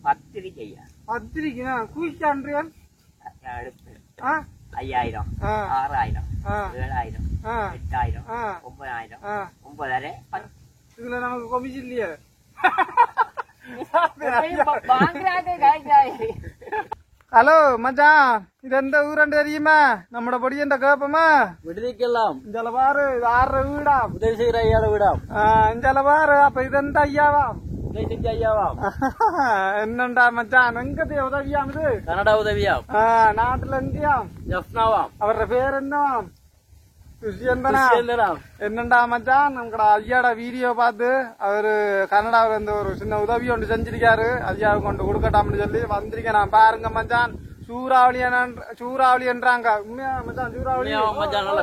பத்திரிக்கையா? பத்திரிக்கை குயிக்கான்றியன் 5000, 6000, 7000, 8000, 9000, 9,500. இதுல நமக்கு கொமிஷன் இல்லையே. ஹலோ மச்சான், இது எந்த ஊரண்டு தெரியுமா? நம்மட பொடி என்ற கேப்பமா விடுதிக்கெல்லாம் இஞ்சல பாரு, இது 6 வீடா, உதவி செய்யற ஐயாவோட வீடா. இஞ்சல பாரு. அப்ப இது எந்த ஐயாவா? உதவி செஞ்ச ஐயாவா? என்னண்டா மச்சான், எங்க உதவியாம் இது? கனடா உதவியா? நாட்டுல எங்கேயாம்? ஜப்னாவாம். அவர பேர் என்னவாம்? துஷ்யந்தனா. என்னண்டா மச்சான், நம்மட ஐயாட வீடியோ பார்த்து அவரு கனடாவில இருந்து ஒரு சின்ன உதவி ஒன்று செஞ்சிருக்காரு. ஐயாவுக்கு கொண்டு கொடுக்கட்டாம்னு சொல்லி வந்திருக்கேன். நான் பாருங்க மச்சான், சூறாவளி என்றாங்க. உண்மையா மச்சான்? சூறாவளி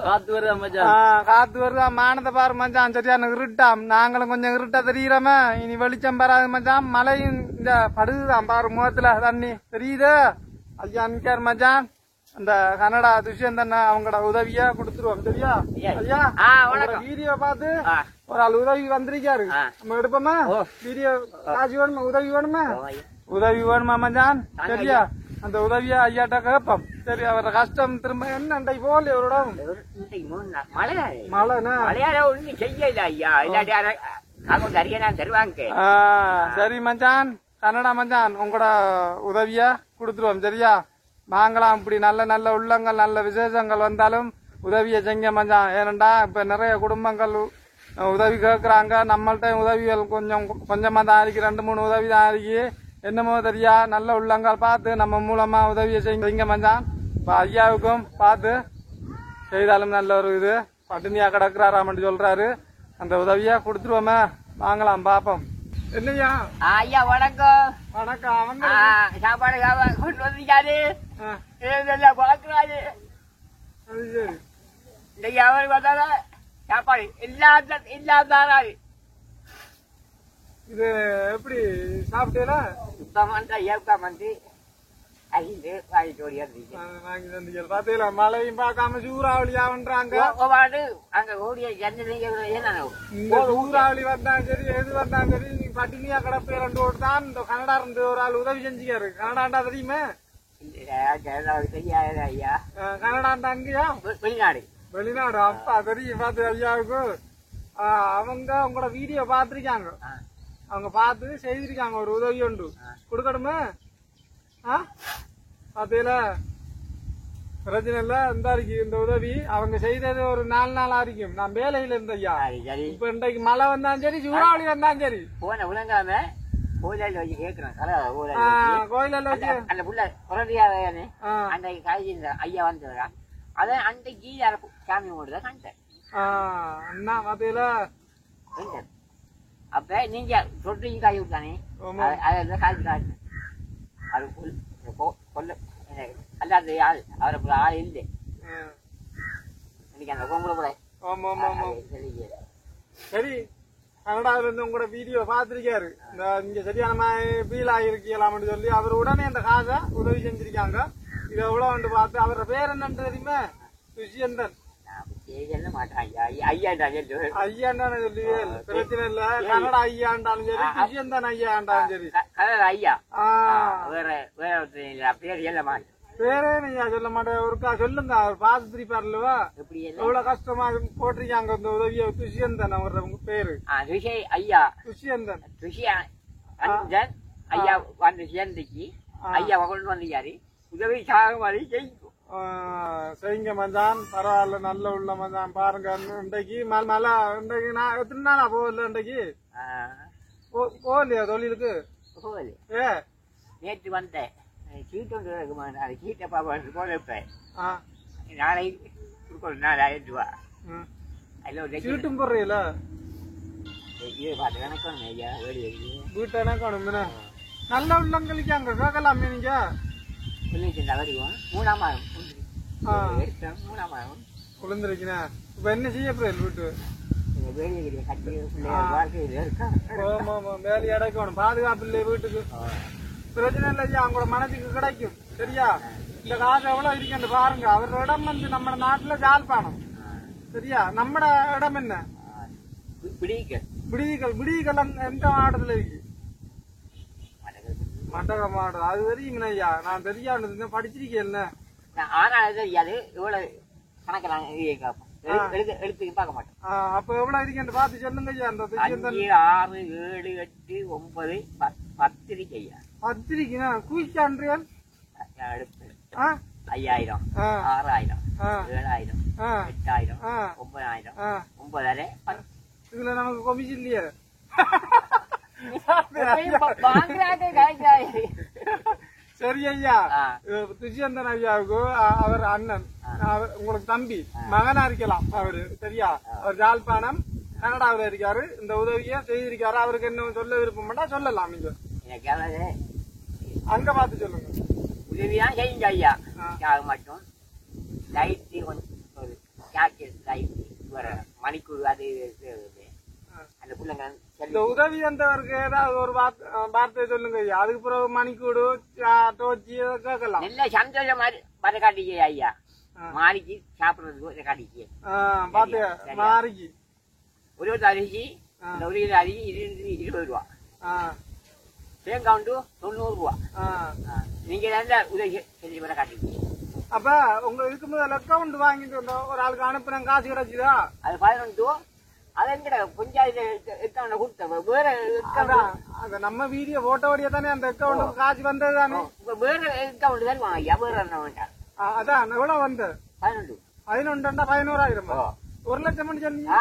காத்து வருதா மச்சான்? காத்து வருதா? மானத்தை பாரு மச்சான், சரியான இருட்டாம். நாங்களும் கொஞ்சம் இருட்டா தெரியுறோமே. இனி வெளிச்சம் பெறாது மச்சான். மழையும் இந்த படுதுதான் பாரு, முகத்துல தண்ணி தெரியுது. ஐயா நிக்காரு மச்சான். அந்த கனடா துஷ்யந்தன் அவங்களோட உதவிய கொடுத்துருவோம், சரியா? ஐயா வீடியோ பார்த்து ஒரு ஆள் உதவி வந்திருக்காரு. நம்ம எடுப்போமா வீடியோ? காசு வேணுமா? உதவி வேணுமா? உதவி வேணுமா மச்சான்? சரியா? அந்த உதவியா ஐயாட்ட கேப்போம். சரி, அவர கஷ்டம் திரும்ப என்ன போல இவரோட மழைனா சரி மச்சான், கனடா மச்சான் உங்களோட உதவியா கொடுத்துருவோம், சரியா? நாங்களாம் இப்படி நல்ல நல்ல உள்ளங்கள், நல்ல விசேஷங்கள் வந்தாலும் உதவியை செஞ்ச மச்சான். ஏனண்டா இப்ப நிறைய குடும்பங்கள் உதவி கேட்கறாங்க. நம்மள்ட்ட உதவிகள் கொஞ்சமா தான் இருக்கு, 2-3 உதவி தான் இருக்கு. என்னமோ தெரியா, நல்ல உள்ளங்கள் பார்த்து நம்ம மூலமா உதவியை செய்யுங்க மச்சான். இப்ப ஐயாவுக்கும் பார்த்து செய்தாலும் நல்ல ஒரு இது. பட்டினியா கிடக்குறாராமட்டு சொல்றாரு. அந்த உதவியா கொடுத்துருவோமே, வாங்கலாம் பாப்போம். என்னையா? ஐயா வணக்கம். வணக்கம். அவங்க சாப்பாடு கொண்டு வந்திருக்காரு, பாக்குறாரு. இன்னைக்கு அவர் வந்தாரா சாப்பாடு இல்லாதாரு. இது எப்படி சாப்பிட்டீங்களா? வந்து பாத்தீங்களா? மழையும் பார்க்காம சூறாவளியான்றாங்க. அங்க ஓடிய சூறாவளி வந்தாலும் சரி, எது வந்தாலும் சரி, நீ பட்டினியா கிடப்ப 2 ஓட்டு தான். இந்த கனடா இருந்து ஒரு ஆள் உதவி செஞ்சுக்காரு. கனடாண்டா தெரியுமே? தெரியாது ஐயா. கனடாண்டா அங்கயா? வெளிநாடு. வெளிநாடு. அப்பா தெரியும் பாத்து ஐயாவுக்கு. அவங்க உங்களோட வீடியோ பாத்திருக்காங்க. அவங்க பார்த்து செய்திருக்காங்க ஒரு உதவி உண்டு. கொடுக்கணுமே? பாத்தீங்களா? பிரச்சனை இல்ல. இந்த இருக்கு இந்த உதவி. அவங்க செய்தது ஒரு 4 நாளா இருக்கும். நான் வேலையில இருந்த ஐயா. இப்ப இன்றைக்கு மழை வந்தாலும் சரி, சூறாவளி வந்தாலும் சரி, போன உலகாம கோயில வச்சு கேட்கிறேன். கோயில வச்சு அந்த புள்ள குரடியாவே அன்றைக்கு காய்ச்சி ஐயா வந்துடுறா. அதான் அன்றைக்கு சாமி ஓடுதான் கண்டேன். அண்ணா பாத்தீங்களா? அப்ப நீங்க சொல்றீங்க காய் விட்டானே, அதை காய்ச்சி காட்டு. அது கொல்ல அல்லாத ஆள் அவரை ஆள் இல்லை. இன்னைக்கு அந்த பொங்கலை கூட சரி. கனடாவில இருந்து உங்களோட வீடியோ பாத்திருக்காரு. இந்த இங்க சரியான ஃபீல் ஆகிருக்கலாம்னு சொல்லி அவர் உடனே அந்த காசை உதவி செஞ்சிருக்காங்க. இதை எவ்வளவு பார்த்து அவரோட பேர் என்னன்னு தெரியுமா? துஷ்யந்தன். ஐயாண்டா சொல்லி பிரச்சனை இல்ல. கனடா ஐயாண்டாலும் சரி, துஷ்யந்தன் ஐயாண்டாலும் சரி. ஐயா வேற பேர் சொல்ல மாட்டேன். பேரே நீங்க சொல்ல மாட்டேன். ஒருக்கா சொல்லுங்க. அவர் பார்த்து திருப்பாருல்லவா? எவ்வளவு கஷ்டமா போட்டிருக்காங்க இந்த உதவிய. துஷ்யந்தன் அவரோட பேரு. ஐயா துஷ்யந்தன். துஷ்யந்தன் ஐயா வந்து சேர்ந்துக்கு ஐயா கொண்டு வந்தாரு. உதவி சாக மாதிரி செய்யும். செய்யுங்க மச்சான். பரவாயில்ல, நல்ல உள்ள மச்சான். பாருங்க இன்றைக்கு மழை. இன்றைக்கு நான் எத்தனை நாளா போகல? இன்றைக்கு போகலையா தொழிலுக்கு? நேற்று வந்தேன். சீட்டு ஒன்று இருக்குமா? அது சீட்டை பாப்பா போயிருப்பேன். நாளை கொடுக்கணும் 4000 ரூபா. சீட்டும் போடுறீங்களா? கணக்கணும் ஐயா. வீட்டை கணக்கணும். நல்ல உள்ளங்களுக்கு அங்க கேட்கலாமே நீங்க. குளிர்ந்துருக்கீங்க. இப்ப என்ன செய்ய போறேன்? வீட்டு வேலையை அடைக்கணும். பாதுகாப்பு இல்லை வீட்டுக்கு. பிரச்சனை இல்லை ஐயா, அவங்களோட மனசுக்கு கிடைக்கும். சரியா? இந்த காசு எவ்வளவு இருக்கு பாருங்க. அவரோட இடம் வந்து நம்ம நாட்டுல ஜாழ்ப்பாணம். சரியா? நம்மட இடம் என்ன? விடிகல். எந்த மாவட்டத்துல இருக்கு? மட்டக மாடு அது தெரியுங்கண்ணா ஐயா நான் தெரியாது படிச்சிருக்கேன் என்ன ஆனால் தெரியாது இவ்வளவு கணக்கு நாங்க எழுத்துக்கு பார்க்க மாட்டோம். அப்ப எவ்வளவு இருக்கேன் பார்த்து சொல்லுங்க ஐயா. அந்த 5, 6, 7, 8, 9, 10 இருக்கு ஐயா. 10 இருக்குண்ணா குயிக்கான்றியல் எடுத்து 5000, 6000, 7000, 8000, 9000, 9,500. இதுல நமக்கு கொமிஷன் இல்லையே. சரி ஐயா துஷ்யந்தன் ஐயாவுக்கு அவர் அண்ணன் உங்களுக்கு தம்பி மகனா இருக்கலாம் அவரு சரியா. அவர் யாழ்ப்பாணம் கனடாவில் இருக்காரு. இந்த உதவிய செய்திருக்காரு. அவருக்கு என்ன சொல்ல விருப்பம்னா சொல்லலாம். நீங்க அங்க பார்த்து சொல்லுங்க. உதவியா செய்யுங்க ஐயா. மட்டும் லைட் மணிக்கூர் அது அந்த பிள்ளைங்க இந்த உதவி வந்தவருக்கு ஏதாவது ஒரு வார்த்தை சொல்லுங்க ஐயா. அதுக்கு பிறகு மணிக்கூடு டோச்சி கேட்கலாம். நல்ல சந்தோஷம் மாதிரி காட்டிக்க ஐயா. மாறிக்கு சாப்பிடுறதுக்கு காட்டிக்க பாத்து மாறிக்கு ஒரு அரிசி ஒரு கிலோ அரிசி 20 ரூபா. தேங்காய் 90 ரூபா. நீங்க நல்ல உதவி செஞ்சு கூட காட்டிக்க. அப்ப உங்க இதுக்கு முதல் அக்கௌண்ட் வாங்கிட்டு வந்தோம் ஒரு ஆளுக்கு அனுப்புன காசு கிடைச்சுதா? அது 11 அது எங்கட பஞ்சாயத்து கொடுத்த வேற நம்ம வீடியோ போட்டோ வழியா தானே அந்த அக்கௌண்ட் காசு வந்தது தானே. வேற அக்கௌண்ட் தருவாங்க ஐயா. வேற வேண்டாம். அதான் எவ்வளவு வந்து 11 11,000 1 லட்சம் சொன்னீங்க.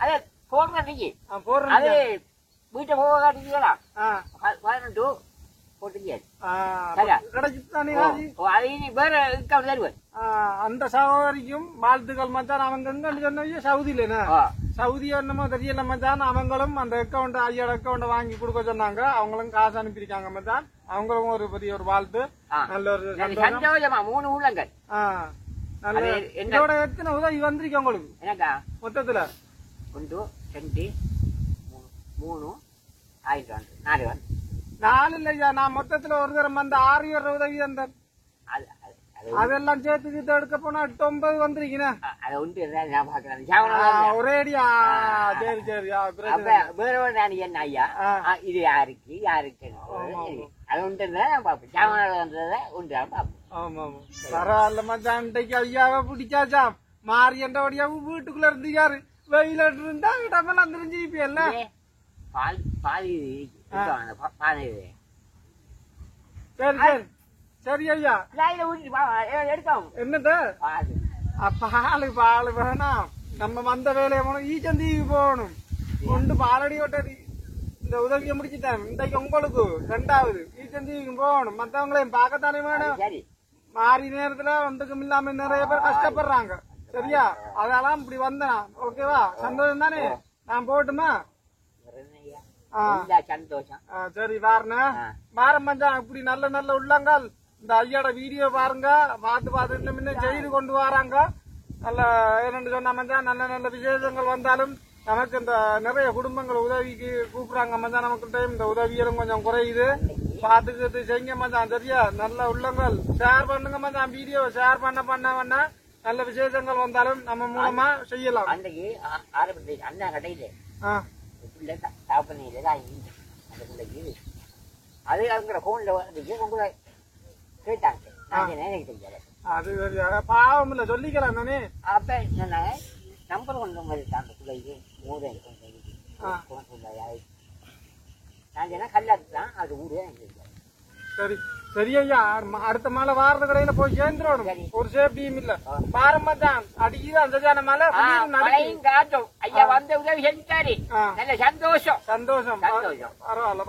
அதே போடுறீங்க அது வீட்டை போக காட்டிங்களா 11 அந்த சகோதரிக்கும் வாழ்த்துக்கள் மச்சான். அவங்க எங்கன்னு சொன்ன சவுதியில சவுதி என்னமோ தெரியல மச்சான். அவங்களும் அந்த அக்கௌண்ட் ஐயோட அக்கௌண்ட் வாங்கி கொடுக்க சொன்னாங்க. அவங்களும் காசு அனுப்பியிருக்காங்க மச்சான். அவங்களும் ஒரு பெரிய ஒரு வாழ்த்து. நல்ல ஒரு சந்தோஷமா 3 உள்ளங்கள். என்னோட எத்தனை உதவி வந்திருக்கு உங்களுக்கு எனக்கா மொத்தத்துல? 1, 2, 3, 4 4 இல்லையா. நான் மொத்தத்துல ஒரு தரம் வந்து 6 உதவி வந்தேன். அதெல்லாம் சேர்த்துக்கிட்டு எடுக்க போனா 8, 9 வந்திருக்கீங்க. ஒரேடியா சரி சரி என்ன ஐயா இது யாருக்கு யாருக்கு அது உண்டு உண்டு பாப்போம். ஆமா ஆமா பரவாயில்ல மச்சான். ஐயாவை பிடிச்சாச்சா மாறி என்றபடியா வீட்டுக்குள்ள இருந்துக்காரு. வெயில இருந்தா இடமெல்லாம் தெரிஞ்சுப்பீல்ல. சரி சரி சரி ஐயா. என்னது பால் வேணாம். நம்ம வந்த வேலையை போனோம். ஈச்சந்தீவுக்கு போகணும். கொண்டு பாலடி ஓட்டடி இந்த உதவியை முடிச்சுட்டேன். இன்றைக்கு உங்களுக்கு 2வது ஈச்சந்தீவுக்கு போகணும். மத்தவங்களையும் பார்க்கத்தானே வேணும். மாறி நேரத்துல ஒன்றுக்கும் இல்லாம நிறைய பேர் கஷ்டப்படுறாங்க சரியா. அதெல்லாம் இப்படி வந்தேன். ஓகேவா? சந்தோஷம் தானே? நான் போட்டுமா? சரி வாரண வாரம் மச்சான். இப்படி நல்ல நல்ல உள்ளங்கள் இந்த ஐயோட வீடியோ பாருங்க. பார்த்து இன்னும் செய்து கொண்டு வராங்க. நல்ல என்னன்னு சொன்னா மச்சான் நல்ல நல்ல விசேஷங்கள் வந்தாலும் நமக்கு இந்த நிறைய குடும்பங்கள் உதவிக்கு கூப்பிடுறாங்க மச்சான். நமக்கு டைம் இந்த உதவியும் கொஞ்சம் குறையுது. பாத்துக்கிட்டு செய்யுங்க மச்சான் சரியா. நல்ல உள்ளங்கள் ஷேர் பண்ணுங்க மச்சான். வீடியோ ஷேர் பண்ண நல்ல விசேஷங்கள் வந்தாலும் நம்ம மூலமா செய்யலாம். அன்னைக்கு அண்ணா கடையில அது அவங்க போன்ல உங்களை கேட்டாங்க. அது பாவம் இல்ல சொல்லிக்கலாம் நானே. அப்ப சொன்னாங்க நம்பர் கொண்டு மாதிரி அந்த பிள்ளைக்கு 3 நான் கல்லாதான் அது ஊரே. சரி சரி ஐயா. அடுத்த மழை வாரது கடையில போய் சேர்ந்துடணும். ஒரு சேஃப்டியும் இல்ல. பாரம்பத்தான் அடிக்குது அந்த மழை காட்டும். ஐயா வந்த உதவி செஞ்சாரு. நல்ல சந்தோஷம் சந்தோஷம். பரவாயில்ல.